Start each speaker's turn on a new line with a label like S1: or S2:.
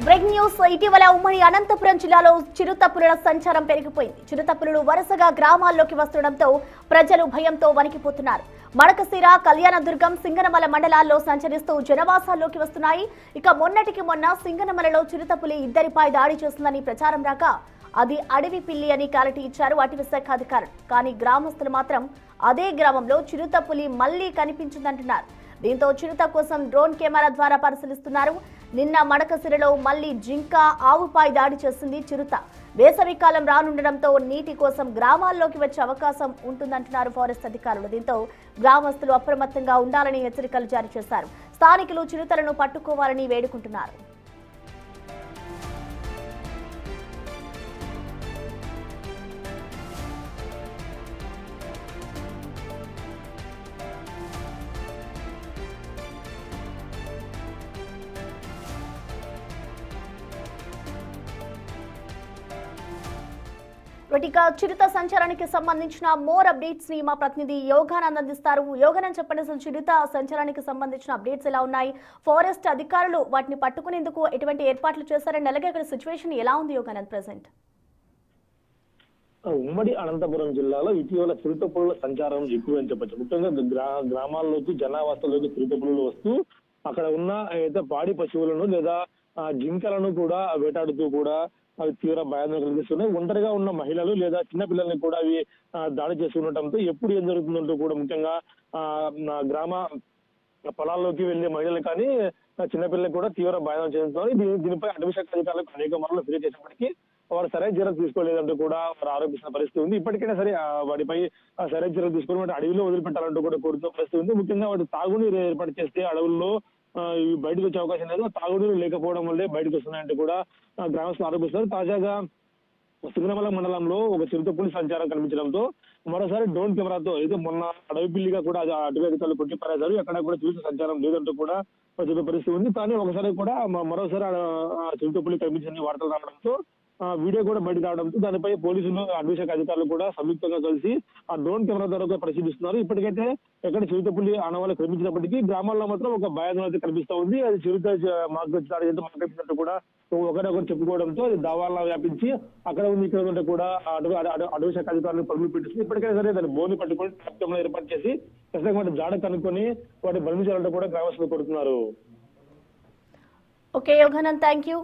S1: Break news. ఇటీవల ఉమ్మడి అనంతపురం జిల్లాలో చిరుతపులుల సంచారం పెరిగిపోయింది. చిరుతపులులు వరుసగా గ్రామాల్లోకి వస్తుండటంతో ప్రజలు భయంతో వణికిపోతున్నారు. మడకశిర, కళ్యాణదుర్గం, సింగనమల మండలాల్లో సంచరిస్తూ జనవాసాల్లోకి వస్తున్నాయి. ఇక మొన్నటికి మొన్న సింగనమలలో చిరుతపులి ఇద్దరిపై దాడి చేస్తుందని ప్రచారం రాక అది అడవి పిల్లి అని క్లారిటీ ఇచ్చారు అటవీ శాఖ అధికారులు. కానీ గ్రామస్తులు మాత్రం అదే గ్రామంలో చిరుతపులి మళ్లీ కనిపించిందంటున్నారు. దీంతో చిరుత కోసం డ్రోన్ కెమెరా ద్వారా పరిశీలిస్తున్నారు. నిన్న మడకశిరలో మళ్లీ జింక, ఆవుపై దాడి చేసింది చిరుత. వేసవికాలం రానుండడంతో నీటి కోసం గ్రామాల్లోకి వచ్చే అవకాశం ఉంటుందంటున్నారు ఫారెస్ట్ అధికారులు. దీంతో గ్రామస్తులు అప్రమత్తంగా ఉండాలని హెచ్చరికలు జారీ చేశారు. స్థానికులు చిరుతలను పట్టుకోవాలని వేడుకుంటున్నారు. చిరుత సంచారానికి సంబంధించిన మోర్ అప్డేట్స్ ని మా ప్రతినిధి యోగానంద్ అందిస్తారు. యోగానంద్, చెప్పండి, అసలు చిరుత సంచారానికి సంబంధించిన అప్డేట్స్ ఎలా ఉన్నాయి? ఫారెస్ట్ అధికారులు వాటిని పట్టుకునేందుకు ఎటువంటి ఏర్పాట్లు చేశారని, అలాగే అక్కడ సిచ్యువేషన్ ఎలా ఉంది యోగానంద్ ప్రెసెంట్?
S2: ఉమ్మడి అనంతపురం జిల్లాలో ఇటీవల చిరుతపులుల సంచారం ఎక్కువ అని చెప్పచ్చు. ముఖ్యంగా గ్రామాల్లోకి, జనావాసాల్లోకి చిరుతపులులు వస్తూ అక్కడ ఉన్న ఏదైతే పాడి పశువులను లేదా జింకలను కూడా వేటాడుతూ కూడా అవి తీవ్ర భయాన్ని కలిగిస్తున్నాయి. ఒంటరిగా ఉన్న మహిళలు లేదా చిన్న పిల్లల్ని కూడా అవి దాడి చేస్తుండటంతో ఎప్పుడు ఏం జరుగుతుందంటూ కూడా ముఖ్యంగా గ్రామ పొలాల్లోకి వెళ్లే మహిళలు కానీ చిన్నపిల్లలకు కూడా తీవ్ర భయం చెందుతున్నారు. దీనిపై అటవీ శాఖ అధికారులకు అనేక మార్లు ఫిర్యాదు చేసినప్పటికీ వారు సరైన చర్యలు తీసుకోలేదంటూ కూడా వారు ఆరోపిస్తున్న పరిస్థితి ఉంది. ఇప్పటికైనా సరే వాటిపై సరైన చర్యలు తీసుకుని అడవిలో వదిలిపెట్టాలంటూ కూడా కోరుతున్న పరిస్థితి ఉంది. ముఖ్యంగా వాటి తాగునీరు ఏర్పాటు చేస్తే అడవుల్లో బయటకు వచ్చే అవకాశం లేదు. తాగునీరు లేకపోవడం వల్లే బయటకు వస్తున్నాయంటూ కూడా గ్రామస్తులు ఆరోపిస్తారు. తాజాగా సింగనమల మండలంలో ఒక చిరుతపులి సంచారం కనిపించడంతో మరోసారి డ్రోన్ కెమెరాతో అయితే మొన్న అడవి పిల్లిగా కూడా అటవీ అధికారులు కొట్టిపారేశారు. ఎక్కడ కూడా చిరుత సంచారం లేదంటూ కూడా చెప్పే పరిస్థితి ఉంది. కానీ ఒకసారి కూడా మరోసారి చిరుతపులి కనిపించిందని వార్తలు రావడంతో వీడియో కూడా బయటకు రావడంతో దానిపై పోలీసులు, అటవీ శాఖ అధికారులు కూడా సంయుక్తంగా కలిసి ఆ డ్రోన్ కెమెరా ద్వారా పరిశీలిస్తున్నారు. ఇప్పటికైతే ఎక్కడ చిరుతపులి ఆనవాళ్ళు కనిపించినప్పటికీ గ్రామాల్లో మాత్రం ఒక భయాన్ని అయితే కనిపిస్తూ ఉంది. అది చిరుత మాకు కనిపించినట్టు కూడా ఒకరికొకరు చెప్పుకోవడంతో దావాలను వ్యాపించి అక్కడ ఉంది ఇక్కడ ఉంటే కూడా అటవీ శాఖ అధికారులు పరుగులు పెట్టిస్తుంది. ఇప్పటికైనా సరే దాన్ని బోని పట్టుకొని ట్రాక్టర్లో ఏర్పాటు చేసి వాటి జాడ కనుక్కొని వాటి బంధించాలంటూ కూడా గ్రామస్తులు కోరుతున్నారు.
S1: Okay Yoganand, thank you.